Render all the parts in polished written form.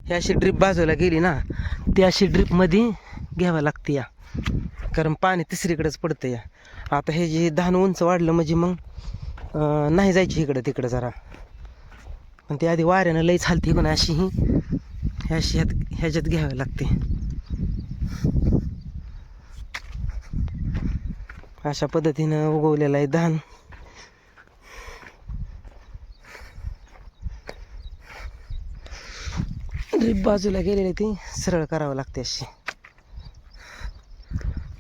ही अशी ड्रीप बाजूला गेली ना, ती अशी ड्रीपमध्ये घ्यावं लागते या, कारण पाणी तिसरीकडेच पडतं या. आता हे जे धान उंच वाढलं म्हणजे मग नाही जायची इकडं तिकडं जरा, पण ते आधी वाऱ्यानं लईच हालती पण अशी ह्याच्यात घ्यावं लागते. अशा पद्धतीनं उगवलेलं आहे धान. ड्रीप बाजूला गेलेली ती सरळ करावं लागते अशी.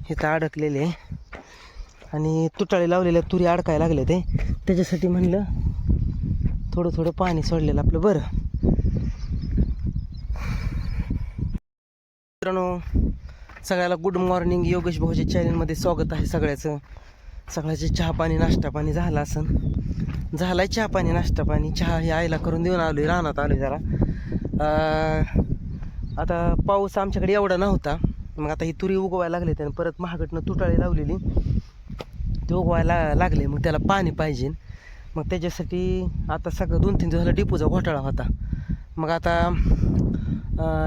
इथं अडकलेले आणि तुटाळे लावलेल्या तुरी अडकायला लागले ते, त्याच्यासाठी म्हणलं थोडं थोडं पाणी सोडलेलं आपलं बरं. मित्रांनो, सगळ्याला गुड मॉर्निंग. योगेश भाऊच्या चॅनलमध्ये स्वागत आहे सगळ्याचं. सगळ्याचे चहा पाणी नाश्ता पाणी झाला असन, झालाय चहा पाणी नाश्ता पाणी. चहा ही आईला करून देऊन आलोय, रानात आलोय जरा. आता पाऊस आमच्याकडे एवढा नव्हता, मग आता ही तुरी उगवायला लागले त्यानं, परत महागडनं तुटाळी लावलेली ते उगवायला लागले. मग त्याला पाणी पाहिजे, मग त्याच्यासाठी आता सगळं 2-3 दिवस झालं डिपोचा घोटाळा होता. मग आता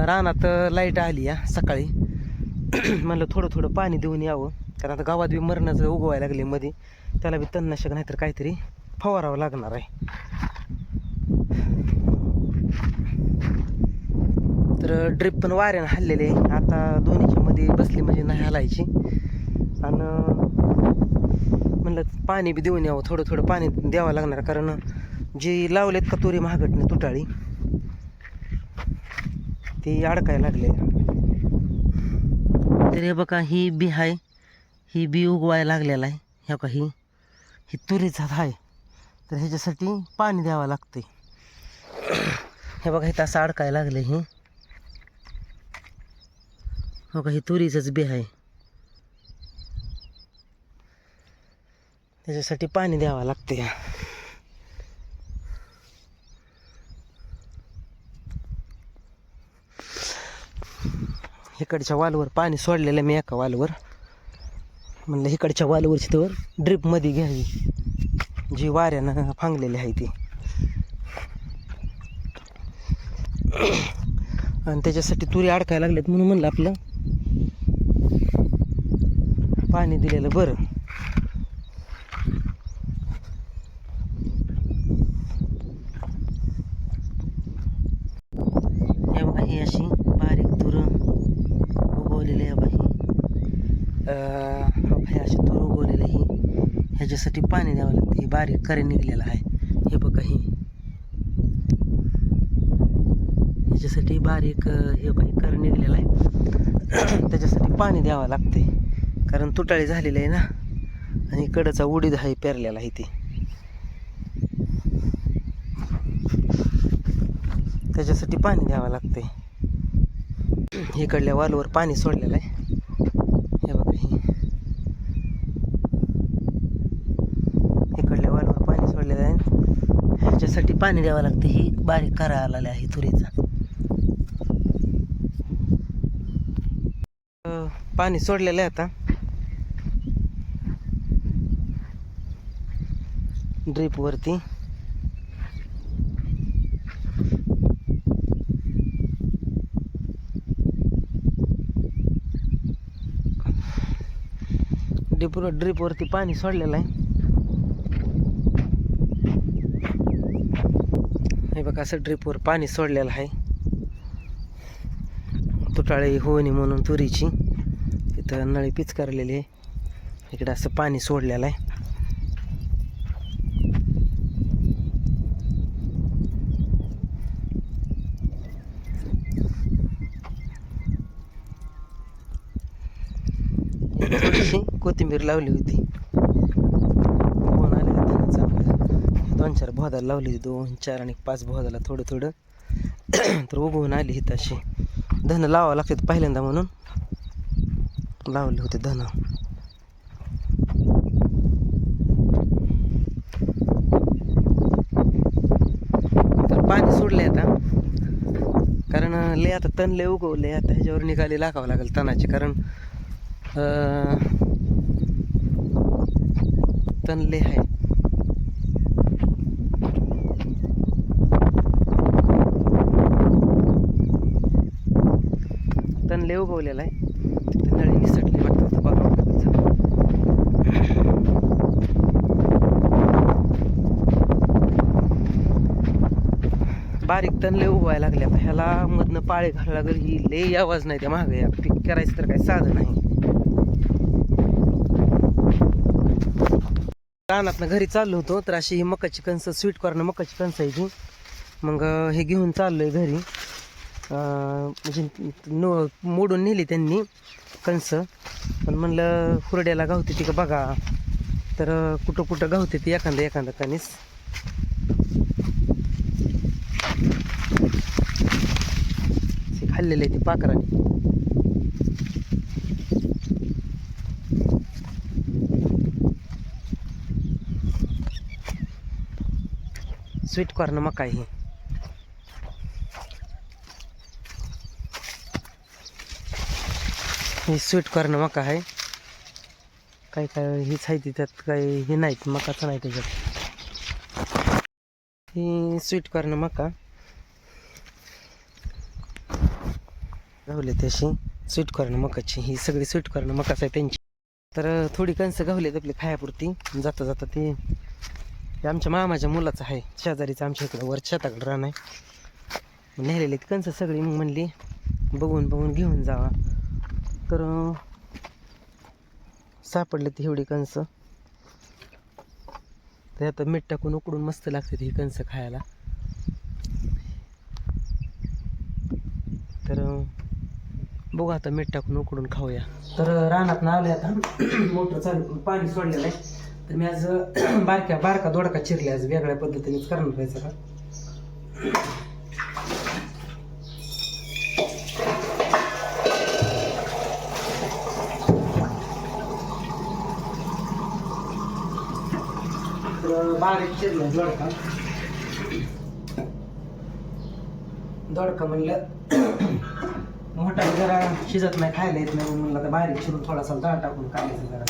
रानात लाईट आली या सकाळी. म्हणलं थोडं थोडं पाणी देऊन यावं, कारण आता गावात बी मरणाचं उगवायला लागले मध्ये, त्याला बी तणनाशक नाहीतर काहीतरी फवारावं लागणार आहे. तर ड्रीप पण वाऱ्यानं हल्लेले आता, दोन्हीच्या मध्ये बसली म्हणजे नाही हलायची. आणि म्हणलं पाणी बी देऊन यावं, थोडं थोडं पाणी द्यावं लागणार, कारण जी लावलेत का तुरी महागडने तुटाळी ती अडकायला लागले. तर हे बघा, ही बी आहे, ही बी उगवायला लागलेला आहे. ह्या का ही तुरीचा आहे, तर ह्याच्यासाठी पाणी द्यावं लागतंय. हे बघा इथं असं अडकायला लागले. ही हो का, ही तुरीचंच बी आहे, त्याच्यासाठी पाणी द्यावं लागते. इकडच्या वालवर पाणी सोडलेलं मी एका वालवर, म्हणलं इकडच्या वालवरची तर ड्रीपमध्ये घ्यावी, जी वाऱ्यानं फांगलेली आहे ती. आणि त्याच्यासाठी तुरी अडकायला लागल्यात म्हणून म्हणलं आपलं पाणी दिलेलं बरं. हे बघा, ही अशी बारीक तूर उगवलेली आहे बाई. हे अशी तूर उगवलेली ही, ह्याच्यासाठी पाणी द्यावं लागतं. ही बारीक करे निघलेलं आहे, हे बघा ही ह्याच्यासाठी बारीक हे बाई कर निघलेलं आहे, त्याच्यासाठी पाणी द्यावं लागते, कारण तुटाळी झालेली आहे ना. आणि कडचा उडीद आहे पेरलेला आहे ती, त्याच्यासाठी पाणी द्यावं लागते. इकडल्या वालवर पाणी सोडलेलं आहे, हे बघा ही इकडल्या वालवर पाणी सोडलेलं आहे, ह्याच्यासाठी पाणी द्यावं लागते. ही बारीक करा आलेला आहे तुरीचा. पाणी सोडलेलं आहे आता ड्रीप वरती. ड्रीप वरती पाणी सोडलेलं आहे. हे बघा, असं ड्रीपवर पाणी सोडलेलं आहे, तुटाळी होणी म्हणून तुरीची. इथं नळी पिचकारलेली आहे, इकडे असं पाणी सोडलेलं आहे. कोथिंबीर लावली होती, कोण आले चांगलं 2-4 भोदाला लावली, 2-4 आणि 5 भोदाला थोडं थोडं तर उगवून आली. ही तशी धनं लावावं लागतात पहिल्यांदा म्हणून लावले होते धनं. तर पाणी सोडले आता, कारण लय आता तण लय उगवले, आता ह्याच्यावर निघाले लागावं लागेल तणाचे, कारण तण लय आहे. लय उगवलेला आहे. तिथं नळी निसटली वाटतं, आता बघावं लागेल. चला. बारीक तण लय उगवायला लागले आता. ह्याला मधनं पाळे घालायला लागेल. ही लय आवाज नाही त्या मागं या पीक करायचं तर काही साधं नाही. रानातनं घरी चाललो होतो तर अशी ही मकाची कणस, स्वीट कॉर्न मकाची कणस आहे ती. मग हे घेऊन चाललोय घरी. म्हणजे मोडून नेली त्यांनी कणस, पण म्हणलं हुरड्याला गावते ती का बघा. तर कुठं कुठं गावते ती एखादं कणीस. खाल्लेली आहे ती पाखराने. स्वीट कॉर्न मका आहे. ही स्वीट कॉर्न मका आहे. काय काय हीच आहे ती, त्यात काही हे नाहीत, मकाचं नाही त्याच्यात. ही स्वीट कॉर्न मका गावले तशी स्वीट कॉर्न मकाची. ही सगळी स्वीट कॉर्न मकाच आहे त्यांची. तर थोडी कणसं गावलेत आपली खायापुरती. जाता जाता ते आमच्या मामाच्या मुलाचं आहे, शेजारीचं आमच्या इकडं वर शेताकडं रान आहे. नेलेले ती कणसं सगळी. मग म्हणली बघून बघून घेऊन जावा. तर सापडले ती एवढी कणसं. तर आता मीठ टाकून उकडून मस्त लागते ही कणसं खायला. तर बघू आता मीठ टाकून उकडून खाऊया. तर रानात ना आले आता. मोटर चालू करून पाणी सोडलेलं आहे. तर मी आज बारका दोडका चिरले. आज वेगळ्या पद्धतीनेच करणार पाहिजे का. तर बारीक चिरला दोडका म्हणलं मोठा जरा शिजत नाही, खायला येत नाही, म्हणलं आता बारीक चिरून थोडासा डाळ टाकून खायचं जरा.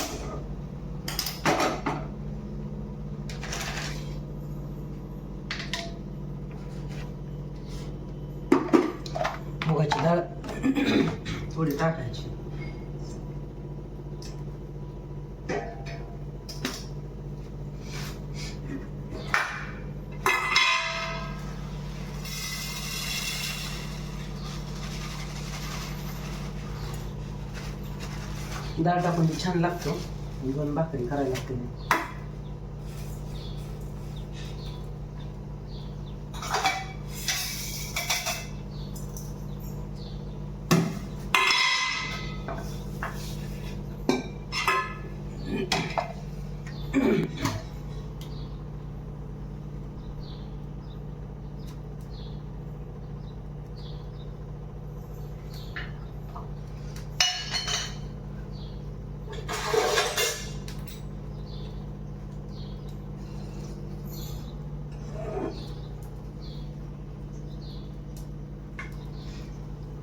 मुगाची डाळ थोडी टाकायची. डाळ टाकून छान लागतो. 2 भाकरी करायला लागते.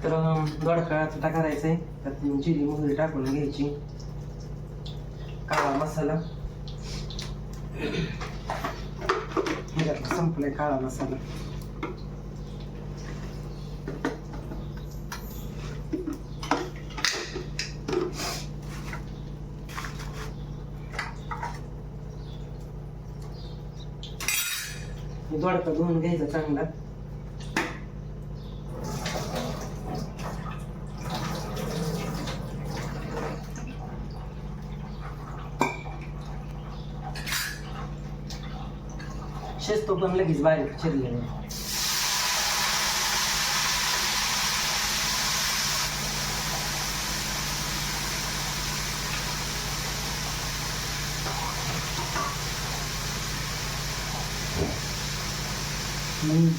तर दोडका चुटा करायचा आहे. त्यात जिरी मोहरी टाकून घ्यायची. काळा मसाला संपलाय काळा मसाला. दोडका धुवून घ्यायचा चांगला. शिजतो पण लगेच बारीक चिरलेला.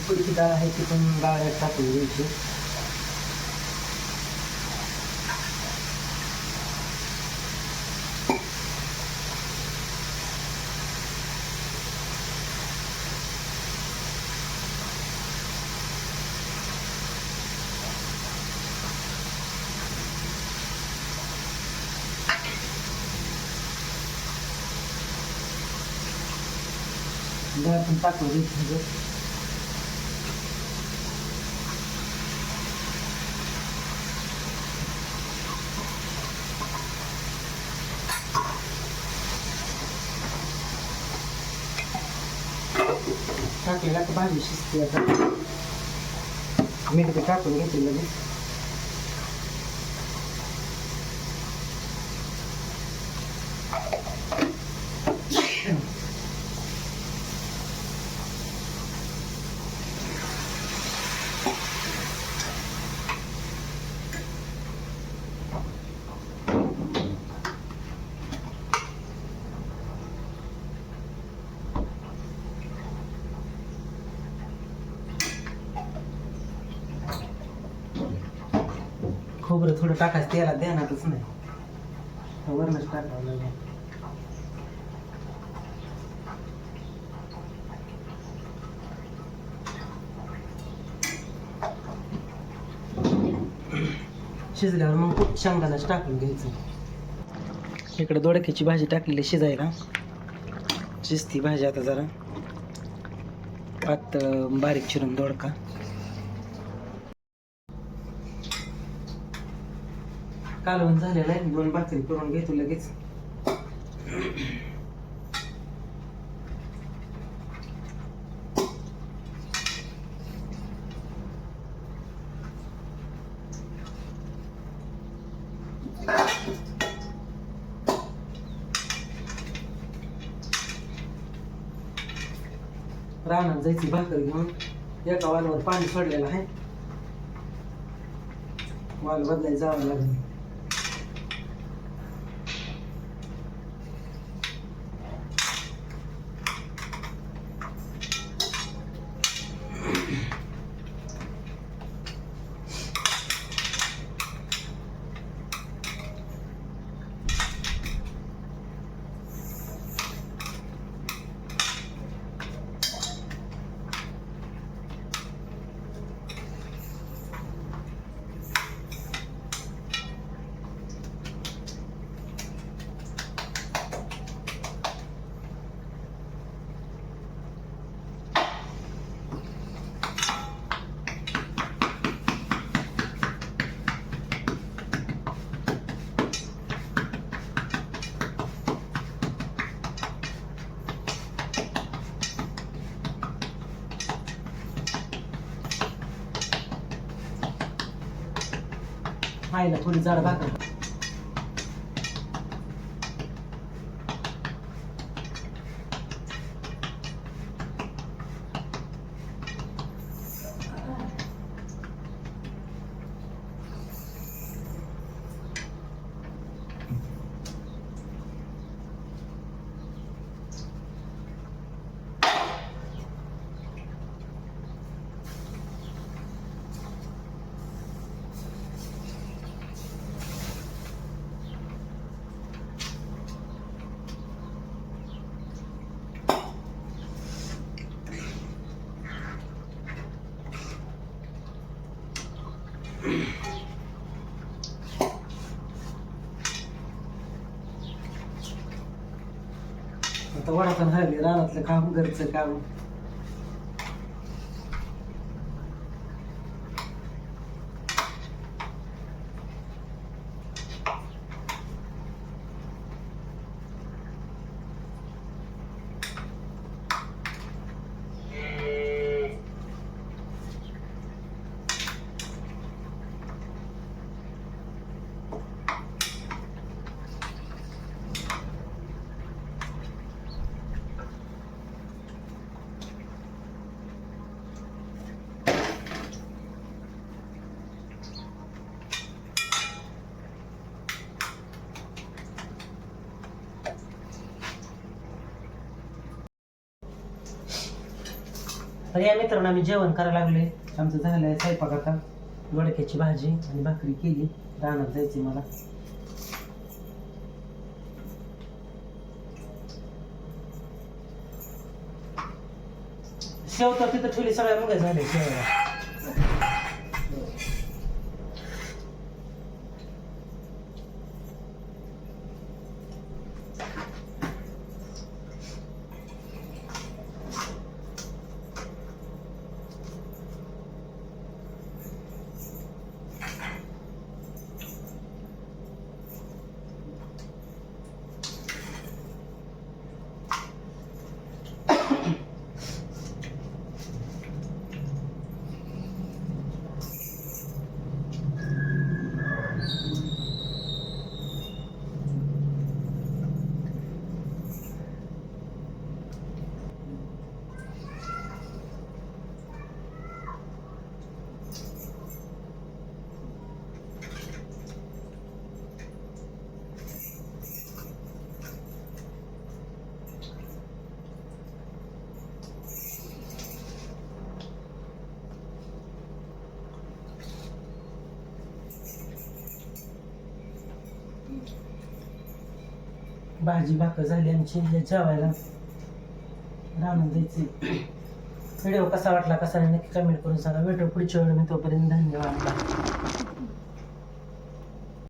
पुढची डाळ आहे ती पण गाळ्यात टाकून घ्यायची. डाळ पण टाकून घ्यायची. टाकले आता भाजी शिजते. आता मीठ ते टाकून घेते लगेच. खोबरं थोडं टाकायचं, तेलात ध्यानातच नाही, वरणच टाकावं लागेल. शिजल्यावर मग शेंगदाण्याच टाकून घ्यायचं. इकडे दोडक्याची भाजी टाकलेली शिजायला. शिजती भाजी आता जरा पातळ बारीक चिरून दोडका. कालवण झालेलं आहे, 2 भाकरी करून घेतो लगेच. रानात जायची भाकर घेऊन. एका वालावर पाणी सोडलेलं आहे, वाल बदलायला जावं लागेल. खायला थोडी जाड भाकर. आता वडापाव राहिले, रानातलं काम, घरचं काम. तर या मित्रांनो आम्ही जेवण करायला लागले. आमचं झालं आहे स्वयंपाक. आता दोडक्याची भाजी आणि भाकरी केली. रानात जायची मला. शेव तर तिथं ठेवली, सगळ्या मुळे झाले शेवला. भाजी भाकर झाली आमची जेवायला राहून जायचे. व्हिडिओ कसा वाटला कसा नाही नक्की कमेंट करून सांगा. भेटू पुढच्या वेळी. मी तोपर्यंत धन्यवाद.